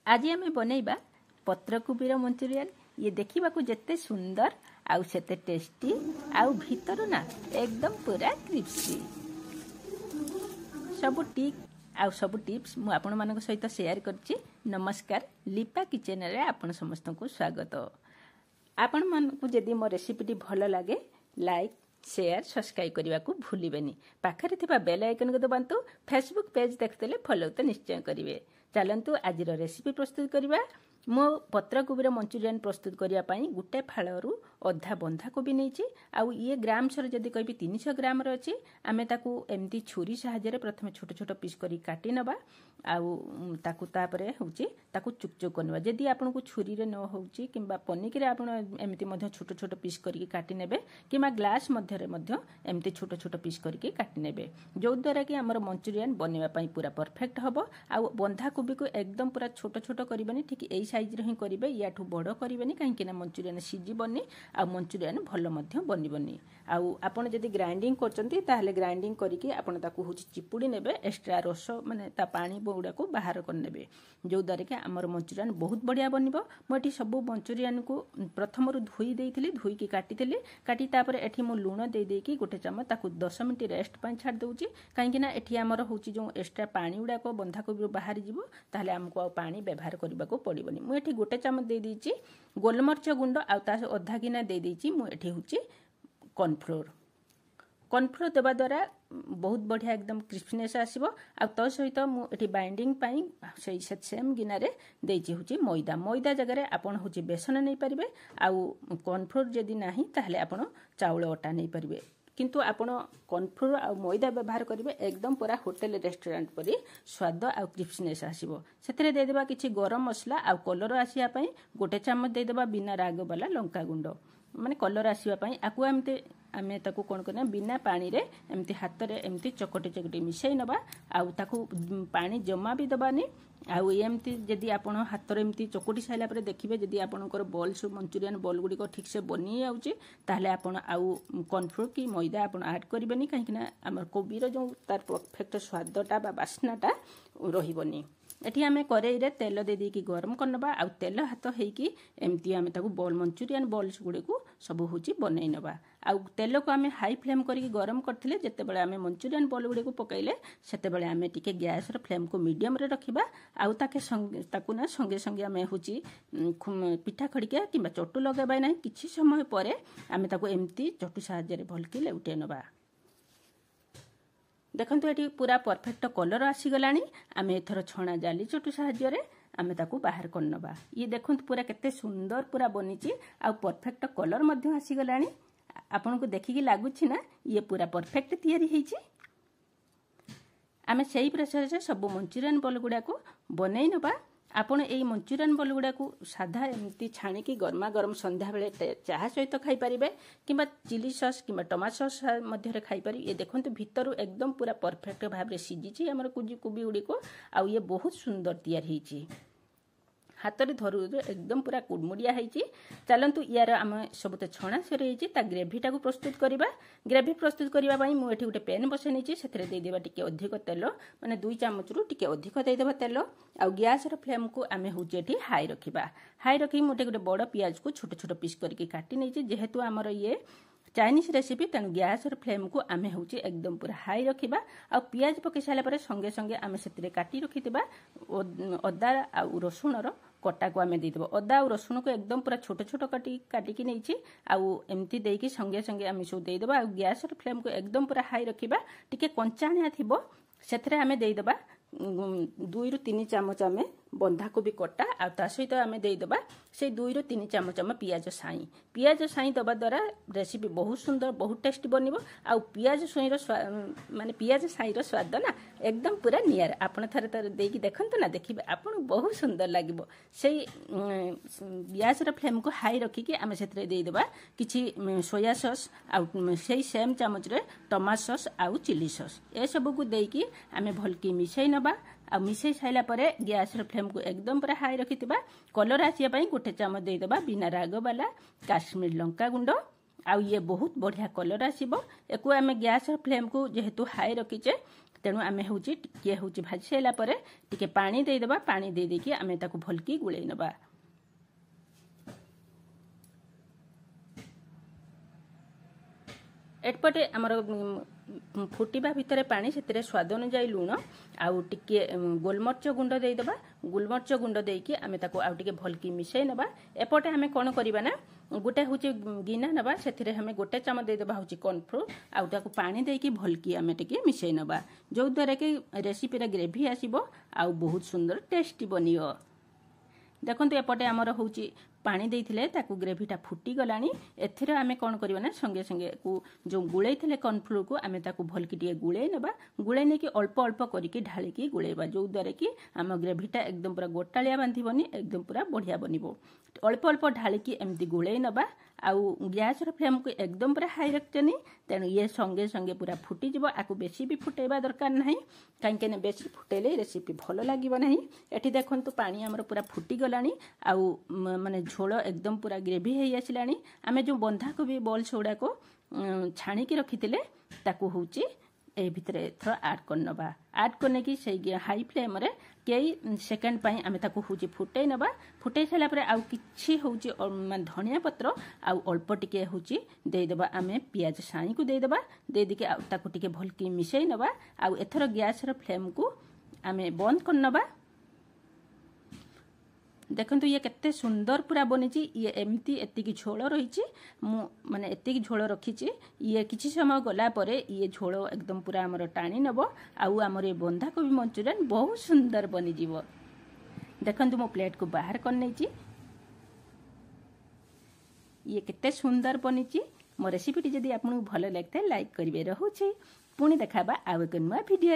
आज आम बनइबा पत्रकोबीर मंचूरियन। ये देखा जिते सुंदर आउ सेते टेस्टी आउ भीतर ना एकदम पूरा क्रिस्पी। सब टिप्स मु आपण मानक सहित शेयर करछि। नमस्कार, लिपा किचन रे आपण समस्त को स्वागत। आपण मानक जदि मो रेसिपीटी भल लगे लाइक शेयर सब्सक्राइब करने को भूलिबेनी। पाखरे थिबा बेल आइकन को दबांतु। फेसबुक पेज देखतेले फॉलो तो निश्चय करिवे। चलंतु आज रेसिपी प्रस्तुत करिबा। मो पत्रकोबीर मंचूरियन प्रस्तुत करिया पई गुटे फाळरू अधा बंधाकोबी नैछि। आउ ये ग्राम सर जदि कहबी 300 ग्राम रो अछि। आमे ताकू एमती छुरी सहाय्य रे प्रथमे छोट छोट पीस करी काटी नबा। आउ ताकू तापरे होउछि ताकू चुकचुक करनबा। जदि आपन को छुरी रे न होउछि किबा पनिक रे आपन एमती मध्ये छोट छोट पीस करी काटी नेबे किबा ग्लास मध्ये रे मध्ये एमती छोट छोट पीस करी काटी नेबे, जो द्वारा कि हमर मंचूरियन बनेबा पई पूरा परफेक्ट हबो। आउ बंधाकोबी को एकदम पूरा छोट छोट करबनी, ठीक एई साइज रे ही करिवे, याठू बड़ करबनी काहे ना मंचूरियन सिजिबनी आ मंचूरियन भल मध्ये बनिबनी। आउ आपण जदि ग्राइंडिंग करचंती ताहले ग्राइंडिंग करिकि आपण ताकू होछि चिपुडी नेबे, एक्स्ट्रा रस माने ता पानी गुडा को बाहर कर नेबे, जो द्वारा कि हमर मंचूरियन बहुत बढ़िया बनिबो। मोटी सब मंचूरियन को प्रथम रु धोई देइथिली, धोई की काटिथिली, काटी तापर एठी मु लूण दे देकी गोटे चम्मच ताकू 10 मिनिट रेस्ट पई छाड दउची। काहे ना एठी हमर होछि जो एक्स्ट्रा पानी गुडा को बंधाकोबी बाहर जिवो, ताहले हमको आ पानी व्यवहार करबा को पड़िबनी। मु एठी गोटे चम्मच दे दीची गोलमरिच गुंड, आ ता अधा गिना दे दीची मु एठी होछि कॉर्नफ्लोर। कॉर्नफ्लोर देवा द्वारा बहुत बढ़िया एकदम क्रिस्पीनेस आसीबो। आ तो सहित मु एठी बाइंडिंग पई सही सेम गिना रे देइची होछि मैदा। मैदा जगह रे आपण होछि बेसन नै परिबे। आउ कॉर्नफ्लोर जदि नाही ताहले आपण चाउल आटा नै परिबे, किंतु आपण कॉर्नफ्लोर आ मैदा व्यवहार करिवे एकदम पूरा होटल रेस्टोरेंट परी स्वाद आ क्रिस्पीनेस आसीबो। सेतरे दे देबा किछि गरम मसला आ कलर आसिया पई गोटे चम्मच दे देबा बिना राग वाला लंका गुंड, माने कलर आसिया पई। आकु एमते आमे ताकू कोन करना बिना पानी रे एमती हाथ रे एमती चकटी चकटी मिसई नबा। आउ ताकू पानी जमा भी दबानी। आउ एमती जदि आपण हाथ रे एमती चकटी साइला परे देखिबे जदि आपणकर बॉल्स मंचूरियन बॉल गुडी को ठीक से बनी आउची, ताहले आपण आउ कॉर्नफ्लोर की मैदा आपण ऐड करबेनी, काहे ना हमर कोबी रो जो तार परफेक्ट स्वादटा बा बास्नाटा रहिबनी। एठी आमे करेई रे तेल दे दी की गरम करनबा। आ तेल हाथ हेकी एमती आमे ताकू बॉल मंचूरियन बॉल्स गुडी को सब होची बनै नबा। आ तेल को आमे हाई फ्लेम करी गरम करथिले, जते बेले आमे मंचूरियन बॉल गुडी को पकैले सेते बेले आमे टिके गैस रो फ्लेम को मीडियम रे रखिबा। आ ताकू ना संगे संगे आमे होची पिठा खड़िका किबा चटू लगाबा नै, किछि समय परे आमे ताकू एमती चटू सहाय्य रे भलकी लेउटे नबा। देखंतु एटी पूरा परफेक्ट कलर आसी गलानी। आमे एथर छणा जाली चटू सहाय्य रे आमे ताकू बाहर करनबा। ये देखंतु पूरा केते सुंदर पूरा बनिची आ परफेक्ट कलर मध्ये आसी गलानी। आपन को देखि कि लागुछि ना ये पूरा परफेक्ट तयारी हेछि। आमे सेही प्रोसेस से सब मंचूरियन बॉल गुडा को बनै नबा। आपण एई मंचूरियन बॉल गुडा को साधा एमती छाणी की गरमा गरम संध्या बेले चाहा सहित खाई परिबे किबा चिली सॉस किबा टमाटो सॉस मध्ये रे खाई पारि। ये देखंतु भीतर एकदम पूरा परफेक्ट भाव रे सिजिछि हमर कोबी उडी को। आ ये बहुत सुंदर तयार हेछि, हाथ रे धरु एकदम पूरा कुडमुडिया हेछि। चलंतु यार आम सब तो छणा सरे हेछि, ता ग्रेवीटा को प्रस्तुत करिबा। ग्रेवी प्रस्तुत करिबा पई मु एठी गोटे पैन बसै नेछि, सेथरे दे देबा टिके अधिक तेल, माने 2 चामच रु टिके अधिक दे देबा तेल। आ गैस रो फ्लेम को आमे होछि एठी हाई रखिबा। हाई रखि मोटे गोटे बड़ प्याज को छोट छोट पीस करके काटी नेछि। जेहेतु हमर ये चाइनीज रेसिपी तेणु गैस रो फ्लेम को आमे होछि एकदम पूरा हाई रखिबा। आ प्याज पके साला परे संगे संगे आमे सेतरे काटी रखितिबा अदा आ रसुण रो कटा को आमे दे देबो। अदा और रसुण को एकदम पूरा छोट छोट काटी की नैछि। आ एमती देकी संगे संगे आमे सो दे देबा। आ गैस रो फ्लेम को एकदम पूरा हाई रखिबा। टिके कंचाणिया थिबो सेथरे आमे दे देबा 2 रु 3 चामच आमे बंधाकोबी कटा। आ ता सहित आमे दे देबा से 2 रु 3 चामच आमे पियाज साई दबा द्वारा रेसिपी बहुत सुंदर बहुत टेस्टी बनिबो। आ पियाज साई रो माने पियाज साई रो स्वाद ना एकदम पूरा नियर। आपण थरे थरे देकी देखंतु ना, देखिबे आपण बहुत सुंदर लागिबो। सेही गैस रो फ्लेम को हाई रखी कि आमे सेतरे दे देबा किछि सोया सॉस, आ सेही सेम चामच रे टमाटो सॉस आ चिली सॉस, ए सब को देकी आमे भलकी मिसई नबा। आ मिसई साइला परे गैस रो फ्लेम को एकदम पूरा हाई रखितिबा। कलर आसिया पई गोटे चामच दे देबा बिना राग वाला काश्मीर लंका गुंड। आ ये बहुत बढ़िया कलर आसीबो। एको आमे गैस रो फ्लेम को जेहेतु हाई रखिचे तेणु आम हूँ टे हूँ भाजी सारा पर टे पानी देदेबा पानी दे देकी आम ताको भलकी गुड़े नबा। एटपटे आमर फुटिबा भितर पानी से स्वाद अनुजाई लुण आउ टिके गोलमर्च गुंड देदेबा। गोलमर्च गुंड देकी आम ताको आउ टिके भलकी मिसई नबा। एपटे आम कौन करबा ना गोटे हूँ गिना नबा से हमें गोटे चामच देदेबा हूँ कॉर्नफ्लोर आउ ताको पानी देकी भलकी आम टिके मिसई नबा जो द्वारा कि रेसिपीर ग्रेवी आसीबो आउ बहुत सुंदर टेस्टी बनियो। देखंतु एपटे आमर हूँ पानी देइथिले ताकू ग्रेवीटा फुटी गलानी। एथिरे आमे कौन करबा ना संगे संगे को जो गुळै थिले कॉर्नफ्लोर को आमे ताकू भलकी टिके गुळै नेबा। गुळै नेकी अल्प अल्प करिकी ढालिकी गुळैबा जो द्वारा कि आम ग्रेवीटा एकदम पूरा गोटालिया बांधिबनी एकदम पूरा बढ़िया बनिबो। अल्प अल्प ढालिकी एमती गुळै नेबा आउ गैस फ्लेम को एकदम पूरा हाई रखचनी तेणु ये संगे संगे पूरा फुटी जीवो। आकु बेसी भी फुटेबा दरकार नहीं कहीं बेसी फुटेले रेसिपी भल लगिबो नहीं। एठी देखंतु पानी हमर पूरा फुटी गलानी आउ माने झोल एकदम पूरा ग्रेवी है आसिलानी। आमे जो बंधाकोबी बॉल्स गुड़ाक छाणी की रखी ताकू हूँ ए भितर एथर आड करनबा। आड करने की सही हाई फ्लेम रे कई सेकेंड पाई आमे ताकू हूँ फुटई नबा। फुटई सारा पर आउ किछि हूँ धनिया पत्र आउ अल्प टिके हूँ देदेबा। आमे पियाज साई को देदेबा दे देके आउ ताकू टिके भलकी मिसई नबा। आउ एथर गैस र फ्लेम को आमे बंद करनबा। देखंतु ये केते सुंदर पूरा बनीची। ये एमती एतिकी झोल रही माने एतिकी झोल रखीची। ये किछि समय गला परे ये झोल एकदम पूरा हमर टाणी नबो आउ हमर ये बंधाकोबी मंचूरियन बहुत सुंदर बनी जीवो। देखंतु मो प्लेट को बाहर कर नेची। ये केते सुंदर बनीची। मो रेसिपीटी जदि आपन भल लागते लाइक करिवे रहूची। पुणी देखाबा आउ एक नुआ वीडियो।